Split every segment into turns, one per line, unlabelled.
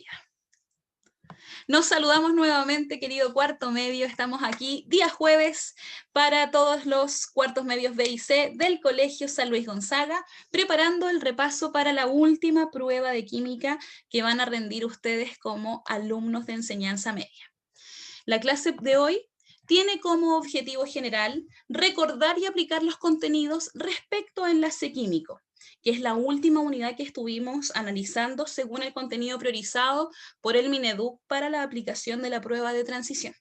media. Nos saludamos nuevamente, querido cuarto medio. Estamos aquí día jueves para todos los cuartos medios B y C del Colegio San Luis Gonzaga, preparando el repaso para la última prueba de química que van a rendir ustedes como alumnos de enseñanza media. La clase de hoy tiene como objetivo general recordar y aplicar los contenidos respecto a enlace químico, que es la última unidad que estuvimos analizando según el contenido priorizado por el Mineduc para la aplicación de la prueba de transición.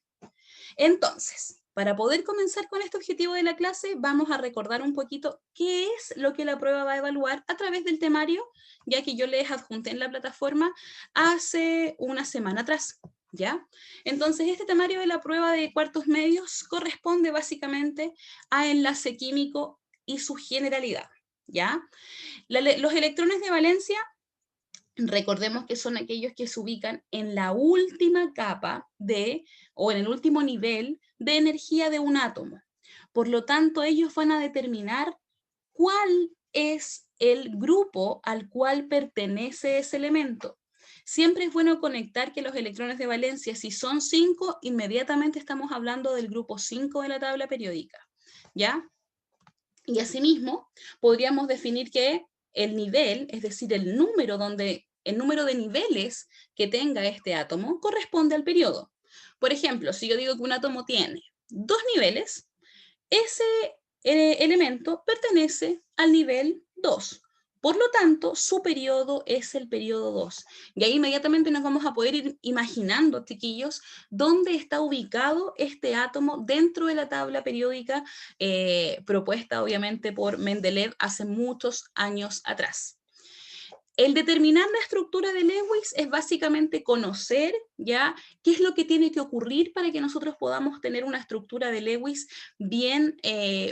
Entonces, para poder comenzar con este objetivo de la clase, vamos a recordar un poquito qué es lo que la prueba va a evaluar a través del temario, ya que yo les adjunté en la plataforma hace una semana atrás. ¿Ya? Entonces, este temario de la prueba de cuartos medios corresponde básicamente a enlace químico y su generalidad. ¿Ya? Los electrones de valencia, recordemos que son aquellos que se ubican en la última capa o en el último nivel de energía de un átomo. Por lo tanto, ellos van a determinar cuál es el grupo al cual pertenece ese elemento. Siempre es bueno conectar que los electrones de valencia, si son 5, inmediatamente estamos hablando del grupo 5 de la tabla periódica, ¿ya? Y asimismo, podríamos definir que el nivel, es decir, el número de niveles que tenga este átomo, corresponde al periodo. Por ejemplo, si yo digo que un átomo tiene 2 niveles, ese elemento pertenece al nivel 2. Por lo tanto, su periodo es el periodo 2. Y ahí inmediatamente nos vamos a poder ir imaginando, chiquillos, dónde está ubicado este átomo dentro de la tabla periódica propuesta obviamente por Mendeleev hace muchos años atrás. El determinar la estructura de Lewis es básicamente conocer ya qué es lo que tiene que ocurrir para que nosotros podamos tener una estructura de Lewis bien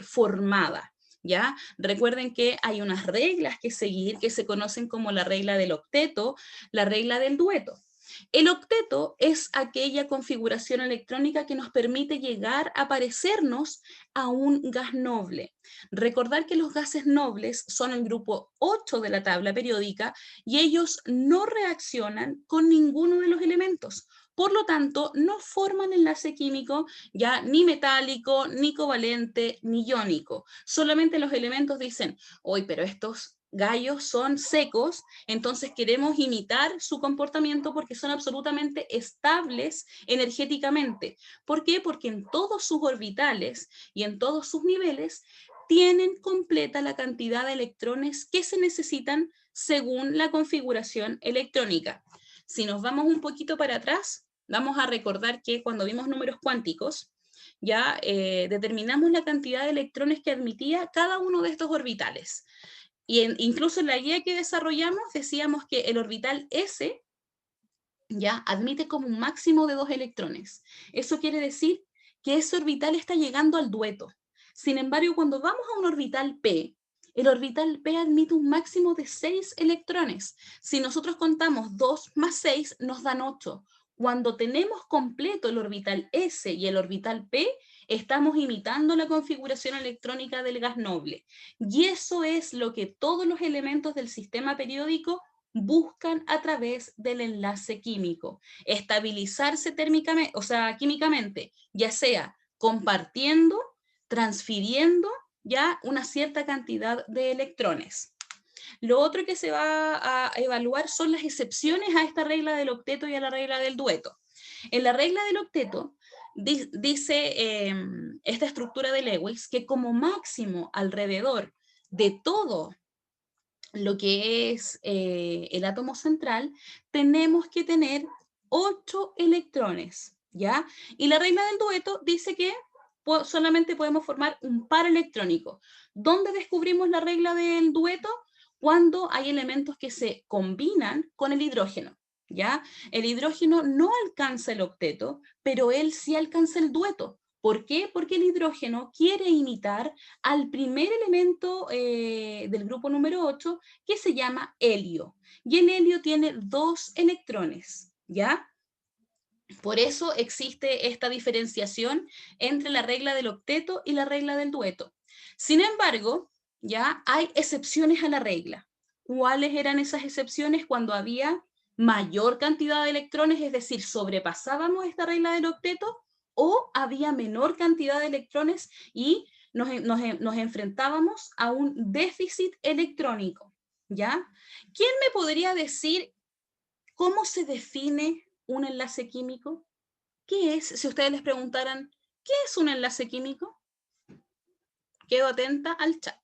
formada. ¿Ya? Recuerden que hay unas reglas que seguir que se conocen como la regla del octeto, la regla del dueto. El octeto es aquella configuración electrónica que nos permite llegar a parecernos a un gas noble. Recordar que los gases nobles son el grupo 8 de la tabla periódica y ellos no reaccionan con ninguno de los elementos. Por lo tanto, no forman enlace químico ya ni metálico, ni covalente, ni iónico. Solamente los elementos dicen, hoy, pero estos gallos son secos, entonces queremos imitar su comportamiento porque son absolutamente estables energéticamente. ¿Por qué? Porque en todos sus orbitales y en todos sus niveles tienen completa la cantidad de electrones que se necesitan según la configuración electrónica. Si nos vamos un poquito para atrás, vamos a recordar que cuando vimos números cuánticos, ya determinamos la cantidad de electrones que admitía cada uno de estos orbitales. Y incluso en la guía que desarrollamos decíamos que el orbital S ya admite como un máximo de 2 electrones. Eso quiere decir que ese orbital está llegando al dueto. Sin embargo, cuando vamos a un orbital P, el orbital P admite un máximo de 6 electrones. Si nosotros contamos 2 más 6, nos dan 8. Cuando tenemos completo el orbital S y el orbital P, estamos imitando la configuración electrónica del gas noble. Y eso es lo que todos los elementos del sistema periódico buscan a través del enlace químico. Estabilizarse térmicamente, o sea, químicamente, ya sea compartiendo, transfiriendo ya una cierta cantidad de electrones. Lo otro que se va a evaluar son las excepciones a esta regla del octeto y a la regla del dueto. En la regla del octeto dice esta estructura de Lewis que como máximo alrededor de todo lo que es el átomo central, tenemos que tener 8 electrones, ¿ya? Y la regla del dueto dice que solamente podemos formar un par electrónico. ¿Dónde descubrimos la regla del dueto? Cuando hay elementos que se combinan con el hidrógeno, ¿ya? El hidrógeno no alcanza el octeto, pero él sí alcanza el dueto. ¿Por qué? Porque el hidrógeno quiere imitar al primer elemento del grupo número 8, que se llama helio. Y el helio tiene 2 electrones, ¿ya? Por eso existe esta diferenciación entre la regla del octeto y la regla del dueto. Sin embargo, ya hay excepciones a la regla. ¿Cuáles eran esas excepciones? Cuando había mayor cantidad de electrones, es decir, sobrepasábamos esta regla del octeto, o había menor cantidad de electrones y nos enfrentábamos a un déficit electrónico, ¿ya? ¿Quién me podría decir cómo se define un enlace químico? ¿Qué es? Si ustedes les preguntaran, ¿qué es un enlace químico? Quedo atenta al chat.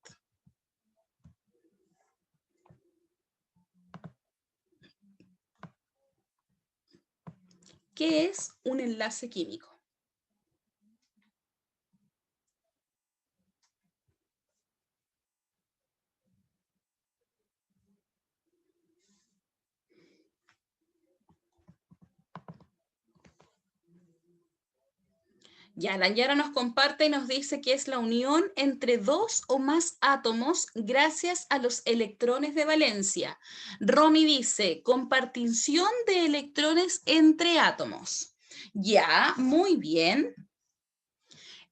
¿Qué es un enlace químico? Ya, la Yara nos comparte y nos dice que es la unión entre dos o más átomos gracias a los electrones de valencia. Romy dice, compartición de electrones entre átomos. Ya, muy bien.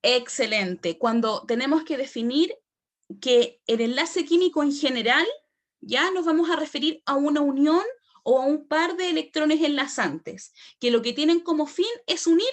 Excelente. Cuando tenemos que definir que el enlace químico en general, ya nos vamos a referir a una unión o a un par de electrones enlazantes, que lo que tienen como fin es unir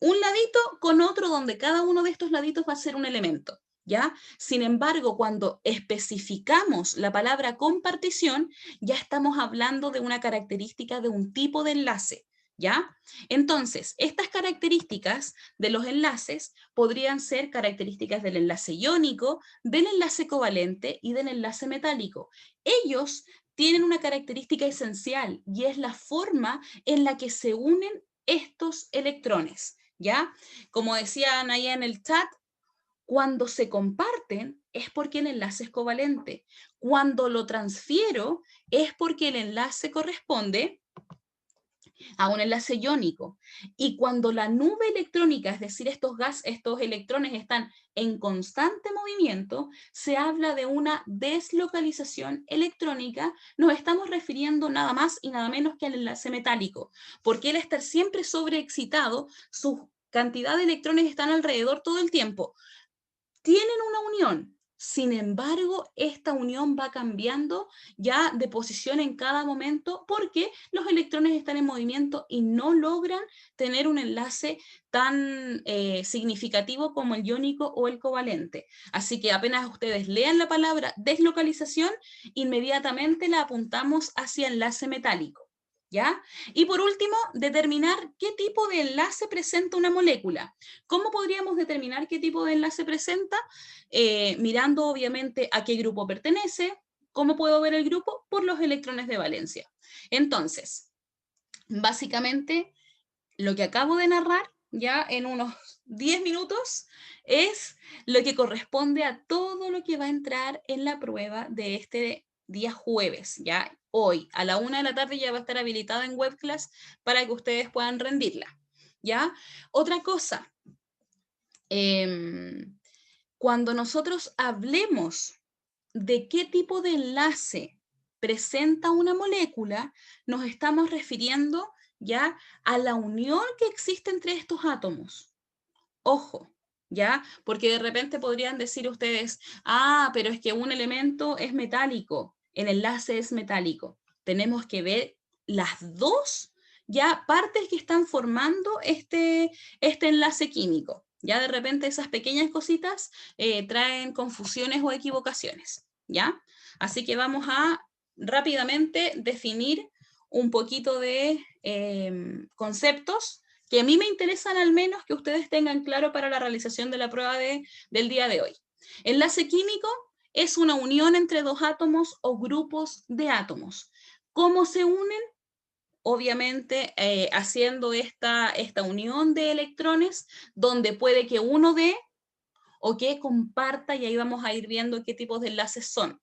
un ladito con otro donde cada uno de estos laditos va a ser un elemento, ¿ya? Sin embargo, cuando especificamos la palabra compartición, ya estamos hablando de una característica de un tipo de enlace, ¿ya? Entonces, estas características de los enlaces podrían ser características del enlace iónico, del enlace covalente y del enlace metálico. Ellos tienen una característica esencial y es la forma en la que se unen estos electrones. ¿Ya? Como decían ahí en el chat, cuando se comparten es porque el enlace es covalente. Cuando lo transfiero es porque el enlace corresponde a un enlace iónico. Y cuando la nube electrónica, es decir, estos electrones están en constante movimiento, se habla de una deslocalización electrónica. Nos estamos refiriendo nada más y nada menos que al enlace metálico, porque al estar siempre sobreexcitado, su cantidad de electrones están alrededor todo el tiempo. Tienen una unión. Sin embargo, esta unión va cambiando ya de posición en cada momento porque los electrones están en movimiento y no logran tener un enlace tan significativo como el iónico o el covalente. Así que apenas ustedes lean la palabra deslocalización, inmediatamente la apuntamos hacia enlace metálico. ¿Ya? Y por último, determinar qué tipo de enlace presenta una molécula. ¿Cómo podríamos determinar qué tipo de enlace presenta? Mirando obviamente a qué grupo pertenece. ¿Cómo puedo ver el grupo? Por los electrones de valencia. Entonces, básicamente, lo que acabo de narrar ya en unos 10 minutos es lo que corresponde a todo lo que va a entrar en la prueba de este día jueves, ya hoy a la 1 de la tarde ya va a estar habilitada en webclass para que ustedes puedan rendirla, ¿ya? Otra cosa, cuando nosotros hablemos de qué tipo de enlace presenta una molécula, nos estamos refiriendo ya a la unión que existe entre estos átomos. Ojo, ¿ya? Porque de repente podrían decir ustedes, ah, pero es que un elemento es metálico, el enlace es metálico. Tenemos que ver las dos ya partes que están formando este enlace químico. Ya de repente esas pequeñas cositas traen confusiones o equivocaciones, ¿ya? Así que vamos a rápidamente definir un poquito de conceptos que a mí me interesan al menos que ustedes tengan claro para la realización de la prueba del día de hoy. Enlace químico es una unión entre dos átomos o grupos de átomos. ¿Cómo se unen? Obviamente haciendo esta unión de electrones donde puede que uno dé o que comparta, y ahí vamos a ir viendo qué tipos de enlaces son.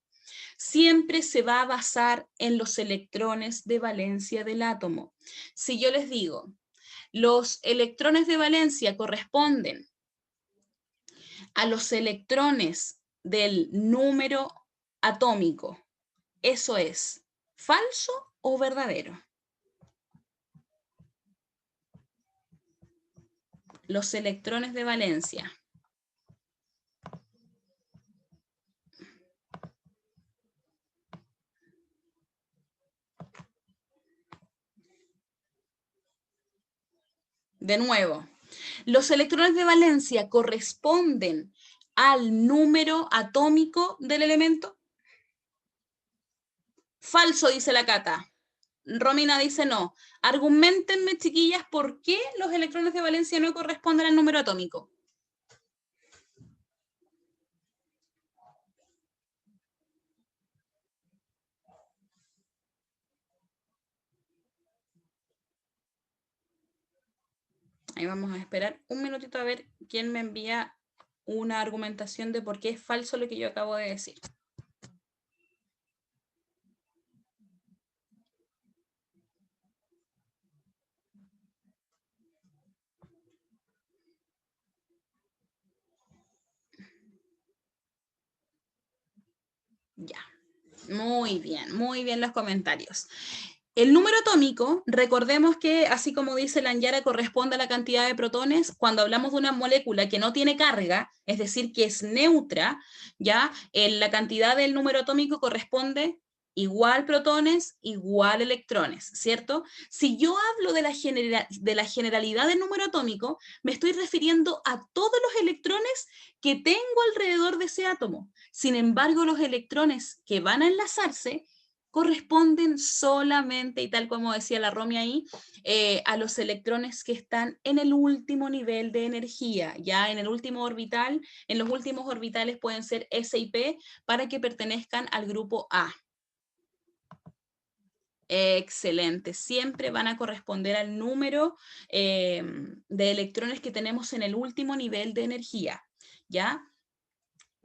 Siempre se va a basar en los electrones de valencia del átomo. Si yo les digo, los electrones de valencia corresponden a los electrones del número atómico. ¿Eso es falso o verdadero? Los electrones de valencia. De nuevo, los electrones de valencia corresponden al número atómico del elemento. Falso, dice la Cata. Romina dice no. Argumentenme, chiquillas, por qué los electrones de valencia no corresponden al número atómico. Ahí vamos a esperar un minutito a ver quién me envía una argumentación de por qué es falso lo que yo acabo de decir. Ya, muy bien los comentarios. El número atómico, recordemos que, así como dice Lanyara, corresponde a la cantidad de protones. Cuando hablamos de una molécula que no tiene carga, es decir, que es neutra, ¿ya? La cantidad del número atómico corresponde igual protones, igual electrones, ¿cierto? Si yo hablo de la generalidad del número atómico, me estoy refiriendo a todos los electrones que tengo alrededor de ese átomo. Sin embargo, los electrones que van a enlazarse corresponden solamente, y tal como decía la Romy ahí, a los electrones que están en el último nivel de energía, ya en el último orbital. En los últimos orbitales pueden ser S y P para que pertenezcan al grupo A. Excelente, siempre van a corresponder al número de electrones que tenemos en el último nivel de energía, ¿ya?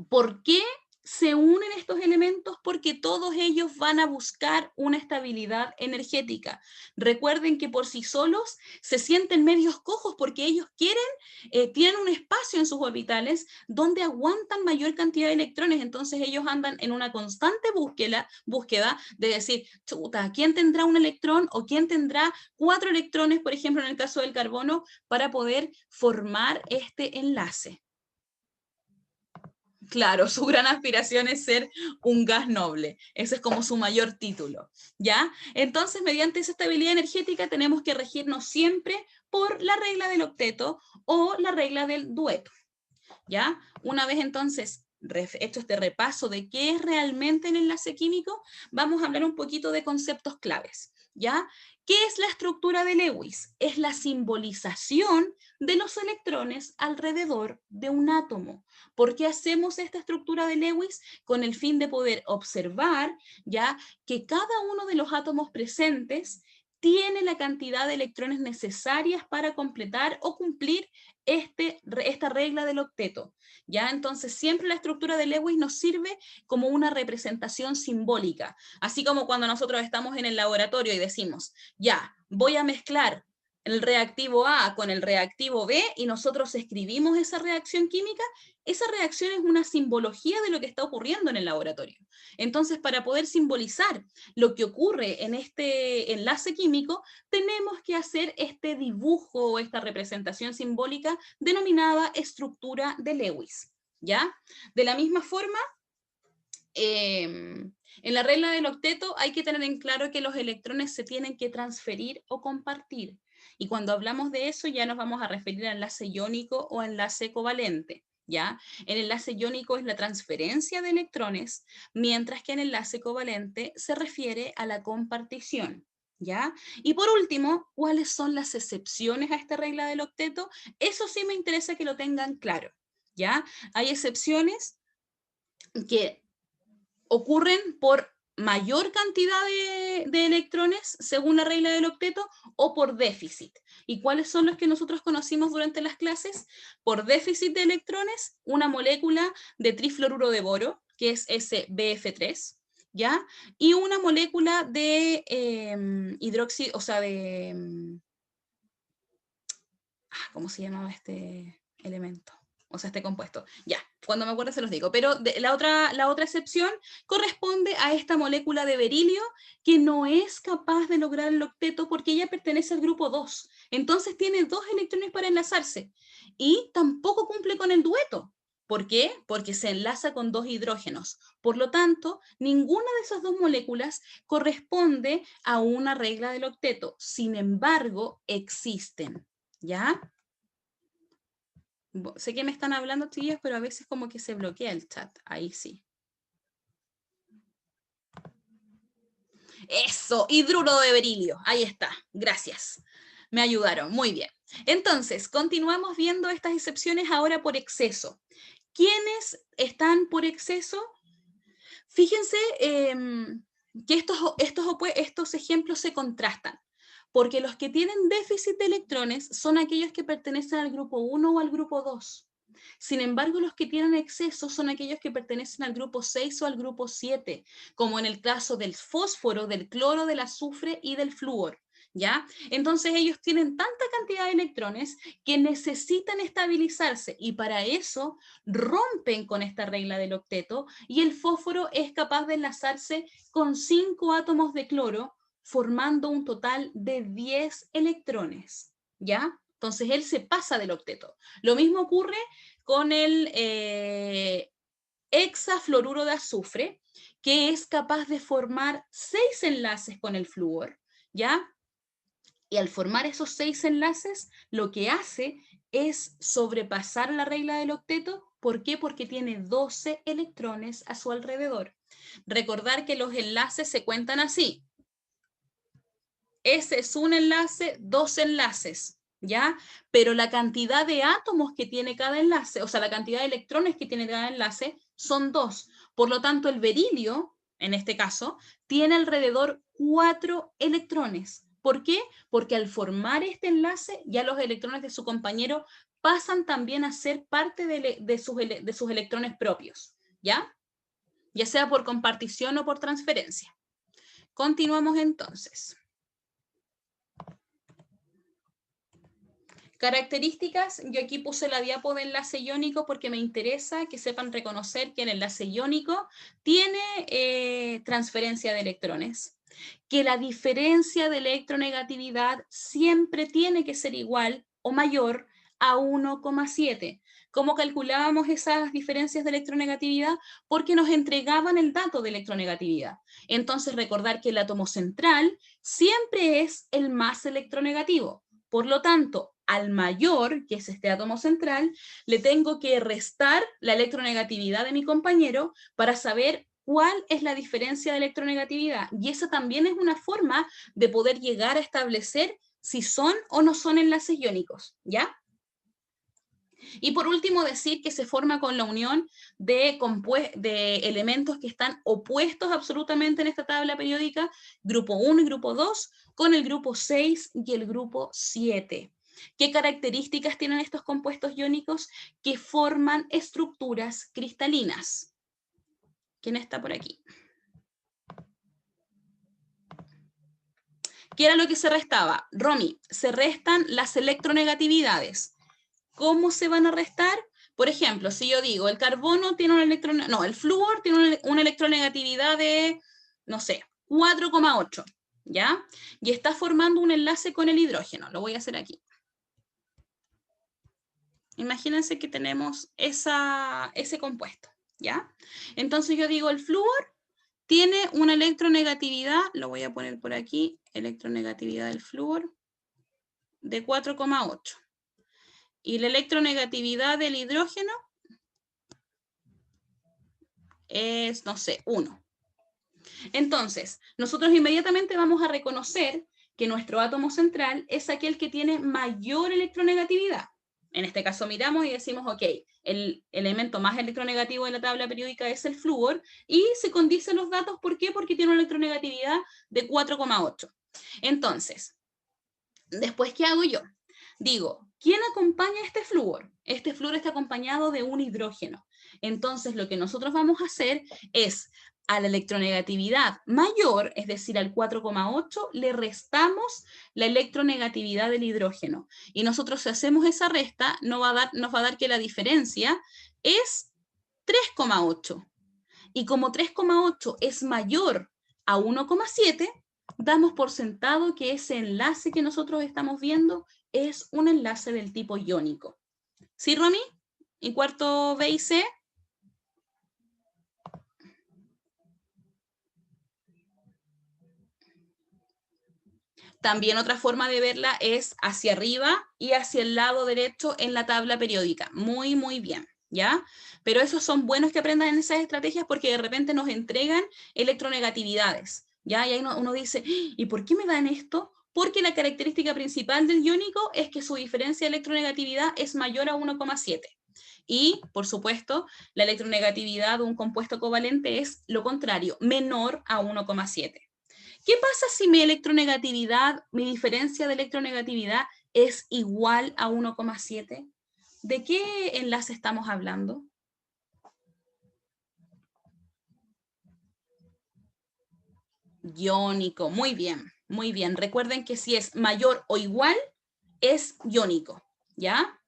¿Por qué se unen estos elementos? Porque todos ellos van a buscar una estabilidad energética. Recuerden que por sí solos se sienten medios cojos porque ellos tienen un espacio en sus orbitales donde aguantan mayor cantidad de electrones. Entonces ellos andan en una constante búsqueda de decir, chuta, ¿quién tendrá un electrón o quién tendrá 4 electrones, por ejemplo, en el caso del carbono, para poder formar este enlace? Claro, su gran aspiración es ser un gas noble. Ese es como su mayor título, ¿ya? Entonces, mediante esa estabilidad energética tenemos que regirnos siempre por la regla del octeto o la regla del dueto, ¿ya? Una vez entonces hecho este repaso de qué es realmente el enlace químico, vamos a hablar un poquito de conceptos claves, ¿ya? ¿Qué es la estructura de Lewis? Es la simbolización de los electrones alrededor de un átomo. ¿Por qué hacemos esta estructura de Lewis? Con el fin de poder observar, ¿ya?, que cada uno de los átomos presentes tiene la cantidad de electrones necesarias para completar o cumplir esta regla del octeto, ¿ya? Entonces siempre la estructura de Lewis nos sirve como una representación simbólica, así como cuando nosotros estamos en el laboratorio y decimos, ya, voy a mezclar el reactivo A con el reactivo B y nosotros escribimos esa reacción química. Esa reacción es una simbología de lo que está ocurriendo en el laboratorio. Entonces, para poder simbolizar lo que ocurre en este enlace químico, tenemos que hacer este dibujo o esta representación simbólica denominada estructura de Lewis, ¿ya? De la misma forma, en la regla del octeto hay que tener en claro que los electrones se tienen que transferir o compartir. Y cuando hablamos de eso ya nos vamos a referir a enlace iónico o enlace covalente, ¿ya? El enlace iónico es la transferencia de electrones, mientras que el enlace covalente se refiere a la compartición, ¿ya? Y por último, ¿cuáles son las excepciones a esta regla del octeto? Eso sí me interesa que lo tengan claro, ¿ya? Hay excepciones que ocurren por mayor cantidad de electrones según la regla del octeto o por déficit. ¿Y cuáles son los que nosotros conocimos durante las clases? Por déficit de electrones, una molécula de trifluoruro de boro, que es SBF3, ¿ya? Y una molécula de hidróxido, o sea, de... ¿cómo se llamaba este elemento? O sea, este compuesto. Ya, cuando me acuerdo se los digo. Pero la otra excepción corresponde a esta molécula de berilio que no es capaz de lograr el octeto porque ella pertenece al grupo 2. Entonces tiene 2 electrones para enlazarse. Y tampoco cumple con el dueto. ¿Por qué? Porque se enlaza con 2 hidrógenos. Por lo tanto, ninguna de esas 2 moléculas corresponde a una regla del octeto. Sin embargo, existen. ¿Ya? Sé que me están hablando, chiquillas, pero a veces como que se bloquea el chat. Ahí sí. Eso, hidruro de berilio. Ahí está. Gracias. Me ayudaron. Muy bien. Entonces, continuamos viendo estas excepciones ahora por exceso. ¿Quiénes están por exceso? Fíjense que estos ejemplos se contrastan, porque los que tienen déficit de electrones son aquellos que pertenecen al grupo 1 o al grupo 2. Sin embargo, los que tienen exceso son aquellos que pertenecen al grupo 6 o al grupo 7, como en el caso del fósforo, del cloro, del azufre y del flúor. ¿Ya? Entonces ellos tienen tanta cantidad de electrones que necesitan estabilizarse y para eso rompen con esta regla del octeto y el fósforo es capaz de enlazarse con 5 átomos de cloro formando un total de 10 electrones. ¿Ya? Entonces él se pasa del octeto. Lo mismo ocurre con el hexafluoruro de azufre, que es capaz de formar 6 enlaces con el flúor, ¿ya? Y al formar esos 6 enlaces, lo que hace es sobrepasar la regla del octeto. ¿Por qué? Porque tiene 12 electrones a su alrededor. Recordar que los enlaces se cuentan así. Ese es un enlace, 2 enlaces, ¿ya? Pero la cantidad de átomos que tiene cada enlace, o sea, la cantidad de electrones que tiene cada enlace, son 2. Por lo tanto, el berilio, en este caso, tiene alrededor 4 electrones. ¿Por qué? Porque al formar este enlace, ya los electrones de su compañero pasan también a ser parte de sus electrones propios, ¿ya? Ya sea por compartición o por transferencia. Continuamos entonces. Características, yo aquí puse la diapo de enlace iónico porque me interesa que sepan reconocer que el enlace iónico tiene transferencia de electrones, que la diferencia de electronegatividad siempre tiene que ser igual o mayor a 1,7. ¿Cómo calculábamos esas diferencias de electronegatividad? Porque nos entregaban el dato de electronegatividad. Entonces, recordar que el átomo central siempre es el más electronegativo. Por lo tanto, al mayor, que es este átomo central, le tengo que restar la electronegatividad de mi compañero para saber cuál es la diferencia de electronegatividad. Y esa también es una forma de poder llegar a establecer si son o no son enlaces iónicos, ¿ya? Y por último, decir que se forma con la unión de elementos que están opuestos absolutamente en esta tabla periódica, grupo 1 y grupo 2, con el grupo 6 y el grupo 7. ¿Qué características tienen estos compuestos iónicos? Que forman estructuras cristalinas. ¿Quién está por aquí? ¿Qué era lo que se restaba? Romy, se restan las electronegatividades. ¿Cómo se van a restar? Por ejemplo, si yo digo, el carbono tiene el flúor tiene una electronegatividad de, no sé, 4,8, ¿ya? Y está formando un enlace con el hidrógeno. Lo voy a hacer aquí. Imagínense que tenemos ese compuesto, ¿ya? Entonces yo digo, el flúor tiene una electronegatividad, lo voy a poner por aquí, electronegatividad del flúor, de 4,8. Y la electronegatividad del hidrógeno es, no sé, 1. Entonces, nosotros inmediatamente vamos a reconocer que nuestro átomo central es aquel que tiene mayor electronegatividad. En este caso miramos y decimos, ok, el elemento más electronegativo de la tabla periódica es el flúor y se condicen los datos, ¿por qué? Porque tiene una electronegatividad de 4,8. Entonces, después, ¿qué hago yo? Digo, ¿quién acompaña este flúor? Este flúor está acompañado de un hidrógeno. Entonces, lo que nosotros vamos a hacer es a la electronegatividad mayor, es decir, al 4,8, le restamos la electronegatividad del hidrógeno. Y nosotros, si hacemos esa resta, nos va a dar que la diferencia es 3,8. Y como 3,8 es mayor a 1,7, damos por sentado que ese enlace que nosotros estamos viendo es un enlace del tipo iónico. ¿Sí, Romy? ¿Y cuarto B y C? También otra forma de verla es hacia arriba y hacia el lado derecho en la tabla periódica. Muy, muy bien, ¿ya? Pero esos son buenos que aprendan en esas estrategias porque de repente nos entregan electronegatividades, ¿ya? Y ahí uno dice, ¿y por qué me dan esto? Porque la característica principal del iónico es que su diferencia de electronegatividad es mayor a 1,7. Y, por supuesto, la electronegatividad de un compuesto covalente es lo contrario, menor a 1,7. ¿Qué pasa si mi electronegatividad, mi diferencia de electronegatividad es igual a 1,7? ¿De qué enlace estamos hablando? Iónico, muy bien, muy bien. Recuerden que si es mayor o igual, es iónico, ¿ya?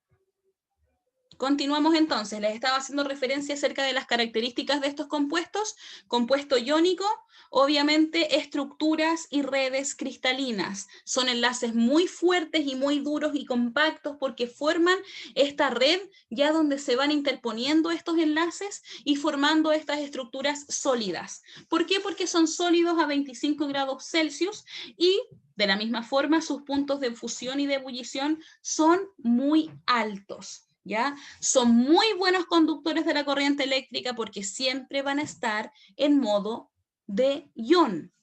Continuamos entonces, les estaba haciendo referencia acerca de las características de estos compuestos. Compuesto iónico, obviamente estructuras y redes cristalinas. Son enlaces muy fuertes y muy duros y compactos porque forman esta red ya donde se van interponiendo estos enlaces y formando estas estructuras sólidas. ¿Por qué? Porque son sólidos a 25 grados Celsius y de la misma forma sus puntos de fusión y de ebullición son muy altos. ¿Ya? Son muy buenos conductores de la corriente eléctrica porque siempre van a estar en modo de ion.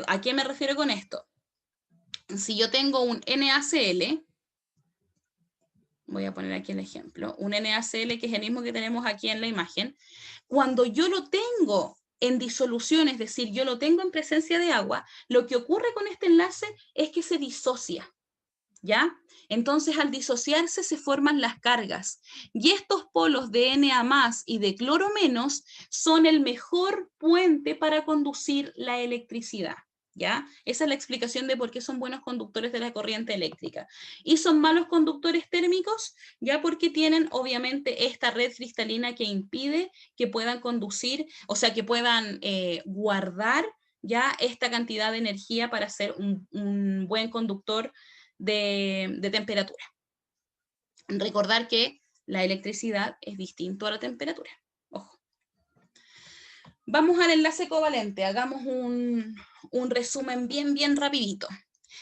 ¿A qué me refiero con esto? Si yo tengo un NaCl, voy a poner aquí el ejemplo, un NaCl que es el mismo que tenemos aquí en la imagen, cuando yo lo tengo en disolución, es decir, yo lo tengo en presencia de agua, lo que ocurre con este enlace es que se disocia. ¿Ya? Entonces, al disociarse se forman las cargas. Y estos polos de Na+ y de cloro- son el mejor puente para conducir la electricidad. ¿Ya? Esa es la explicación de por qué son buenos conductores de la corriente eléctrica. Y son malos conductores térmicos, ya porque tienen obviamente esta red cristalina que impide que puedan conducir, o sea, que puedan guardar ya esta cantidad de energía para ser un buen conductor de temperatura. Recordar que la electricidad es distinto a la temperatura. Ojo. Vamos al enlace covalente. Hagamos un resumen bien rapidito.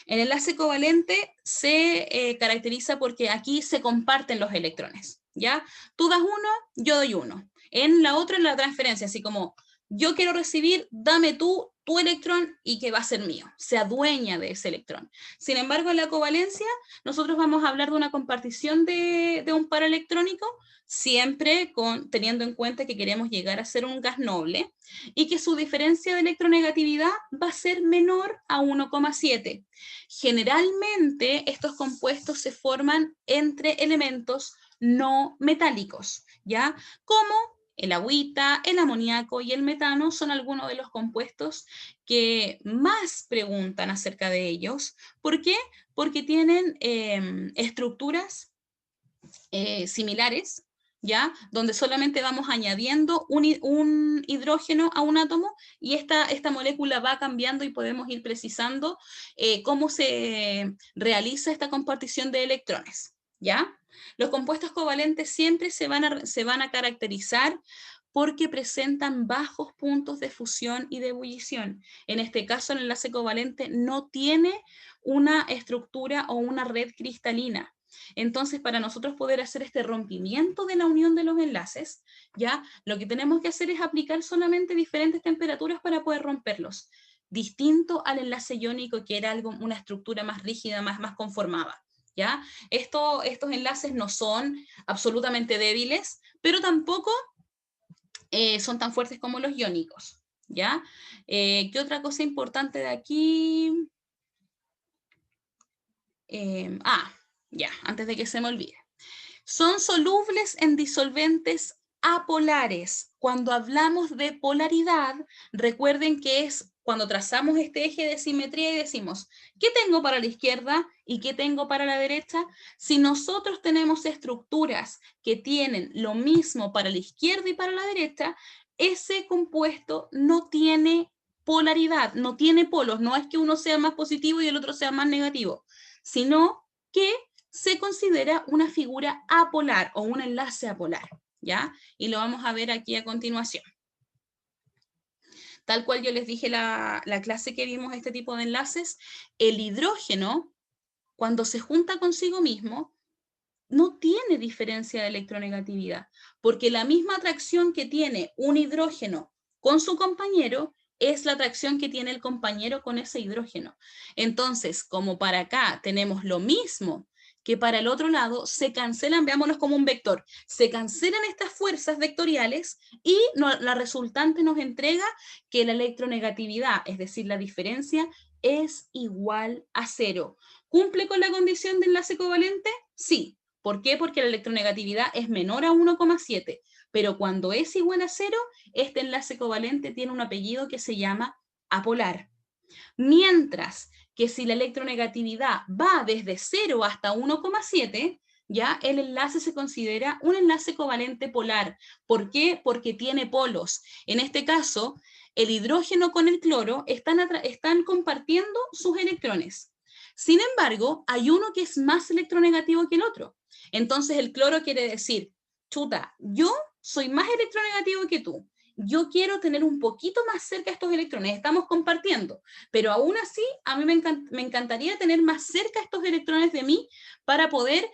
El enlace covalente se caracteriza porque aquí se comparten los electrones. ¿Ya? Tú das uno, yo doy uno. En la otra, en la transferencia, así como yo quiero recibir, dame tú tu electrón y que va a ser mío. Se adueña de ese electrón. Sin embargo, en la covalencia, nosotros vamos a hablar de una compartición de un par electrónico, siempre teniendo en cuenta que queremos llegar a ser un gas noble y que su diferencia de electronegatividad va a ser menor a 1,7. Generalmente, estos compuestos se forman entre elementos no metálicos, ¿ya? Como el agüita, el amoníaco y el metano son algunos de los compuestos que más preguntan acerca de ellos. ¿Por qué? Porque tienen estructuras similares, ¿ya? Donde solamente vamos añadiendo un hidrógeno a un átomo y esta molécula va cambiando y podemos ir precisando cómo se realiza esta compartición de electrones, ¿ya? Los compuestos covalentes siempre se van a caracterizar porque presentan bajos puntos de fusión y de ebullición. En este caso, el enlace covalente no tiene una estructura o una red cristalina. Entonces, para nosotros poder hacer este rompimiento de la unión de los enlaces, ya lo que tenemos que hacer es aplicar solamente diferentes temperaturas para poder romperlos, distinto al enlace iónico, que era una estructura más rígida, más conformada. ¿Ya? Estos enlaces no son absolutamente débiles, pero tampoco son tan fuertes como los iónicos. ¿Ya? ¿Qué otra cosa importante de aquí? Ya, antes de que se me olvide. Son solubles en disolventes apolares. Cuando hablamos de polaridad, recuerden que es cuando trazamos este eje de simetría y decimos, ¿qué tengo para la izquierda y qué tengo para la derecha? Si nosotros tenemos estructuras que tienen lo mismo para la izquierda y para la derecha, ese compuesto no tiene polaridad, no tiene polos. No es que uno sea más positivo y el otro sea más negativo, sino que se considera una figura apolar o un enlace apolar, ¿ya? Y lo vamos a ver aquí a continuación. Tal cual yo les dije la clase que vimos este tipo de enlaces, el hidrógeno, cuando se junta consigo mismo, no tiene diferencia de electronegatividad, porque la misma atracción que tiene un hidrógeno con su compañero es la atracción que tiene el compañero con ese hidrógeno. Entonces, como para acá tenemos lo mismo que para el otro lado, se cancelan, veámoslos como un vector, se cancelan estas fuerzas vectoriales y la resultante nos entrega que la electronegatividad, es decir, la diferencia, es igual a 0. ¿Cumple con la condición de enlace covalente? Sí. ¿Por qué? Porque la electronegatividad es menor a 1,7, pero cuando es igual a 0, este enlace covalente tiene un apellido que se llama apolar. Mientras que si la electronegatividad va desde 0 hasta 1,7, ya el enlace se considera un enlace covalente polar. ¿Por qué? Porque tiene polos. En este caso, el hidrógeno con el cloro están compartiendo sus electrones. Sin embargo, hay uno que es más electronegativo que el otro. Entonces el cloro quiere decir, chuta, yo soy más electronegativo que tú. Yo quiero tener un poquito más cerca estos electrones, estamos compartiendo, pero aún así a mí me encantaría tener más cerca estos electrones de mí para poder,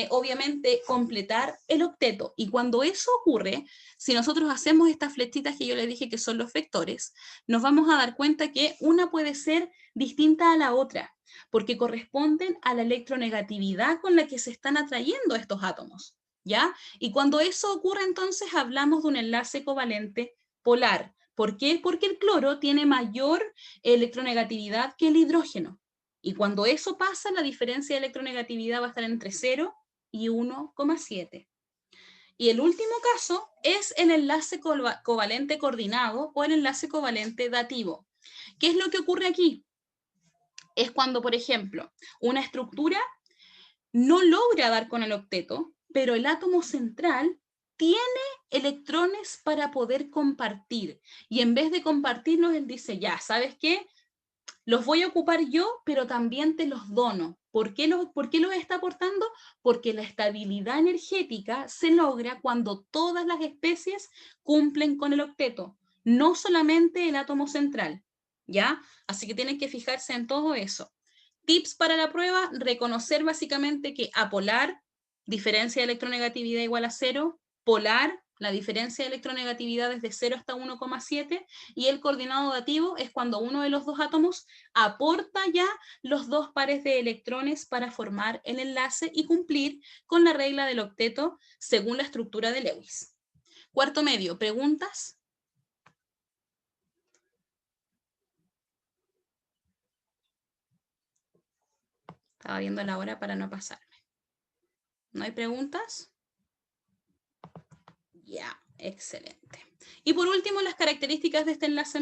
obviamente, completar el octeto. Y cuando eso ocurre, si nosotros hacemos estas flechitas que yo les dije que son los vectores, nos vamos a dar cuenta que una puede ser distinta a la otra, porque corresponden a la electronegatividad con la que se están atrayendo estos átomos. ¿Ya? Y cuando eso ocurre, entonces hablamos de un enlace covalente polar. ¿Por qué? Porque el cloro tiene mayor electronegatividad que el hidrógeno. Y cuando eso pasa, la diferencia de electronegatividad va a estar entre 0 y 1,7. Y el último caso es el enlace covalente coordinado o el enlace covalente dativo. ¿Qué es lo que ocurre aquí? Es cuando, por ejemplo, una estructura no logra dar con el octeto, pero el átomo central tiene electrones para poder compartir. Y en vez de compartirlos, él dice, ya, ¿sabes qué? Los voy a ocupar yo, pero también te los dono. ¿Por qué los está aportando? Porque la estabilidad energética se logra cuando todas las especies cumplen con el octeto, no solamente el átomo central, ¿ya? Así que tienen que fijarse en todo eso. Tips para la prueba, reconocer básicamente que apolar, diferencia de electronegatividad igual a 0, polar, la diferencia de electronegatividad es de 0 hasta 1,7, y el coordinado dativo es cuando uno de los dos átomos aporta ya los dos pares de electrones para formar el enlace y cumplir con la regla del octeto según la estructura de Lewis. Cuarto medio, ¿preguntas? Estaba viendo la hora para no pasarme. ¿No hay preguntas? Ya, excelente. Y por último, las características de este enlace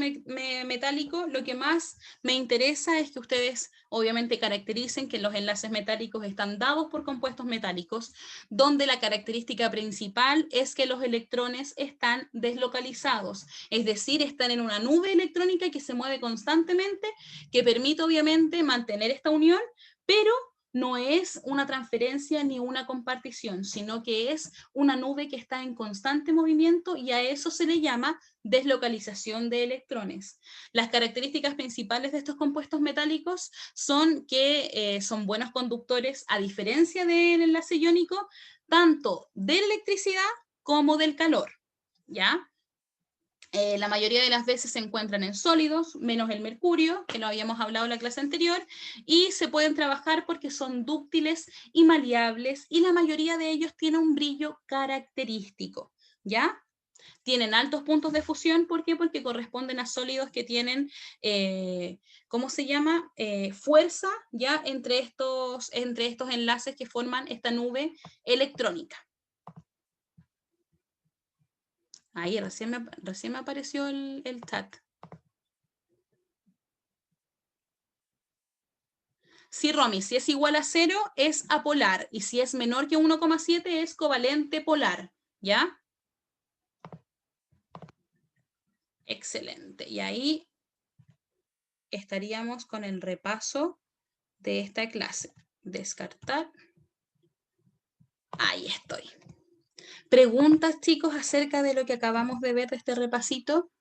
metálico. Lo que más me interesa es que ustedes obviamente caractericen que los enlaces metálicos están dados por compuestos metálicos, donde la característica principal es que los electrones están deslocalizados, es decir, están en una nube electrónica que se mueve constantemente, que permite obviamente mantener esta unión, pero no es una transferencia ni una compartición, sino que es una nube que está en constante movimiento, y a eso se le llama deslocalización de electrones. Las características principales de estos compuestos metálicos son que son buenos conductores, a diferencia del enlace iónico, tanto de electricidad como del calor, ¿ya? La mayoría de las veces se encuentran en sólidos, menos el mercurio, que lo habíamos hablado en la clase anterior, y se pueden trabajar porque son dúctiles y maleables, y la mayoría de ellos tiene un brillo característico, ¿ya? Tienen altos puntos de fusión, ¿por qué? Porque corresponden a sólidos que tienen, ¿cómo se llama? Fuerza, ¿ya? Entre estos enlaces que forman esta nube electrónica. Ahí recién me apareció el chat. Sí, Romy, si es igual a 0 es apolar, y si es menor que 1,7 es covalente polar, ¿ya? Excelente. Y ahí estaríamos con el repaso de esta clase. Descartar. Ahí estoy. ¿Preguntas, chicos, acerca de lo que acabamos de ver de este repasito?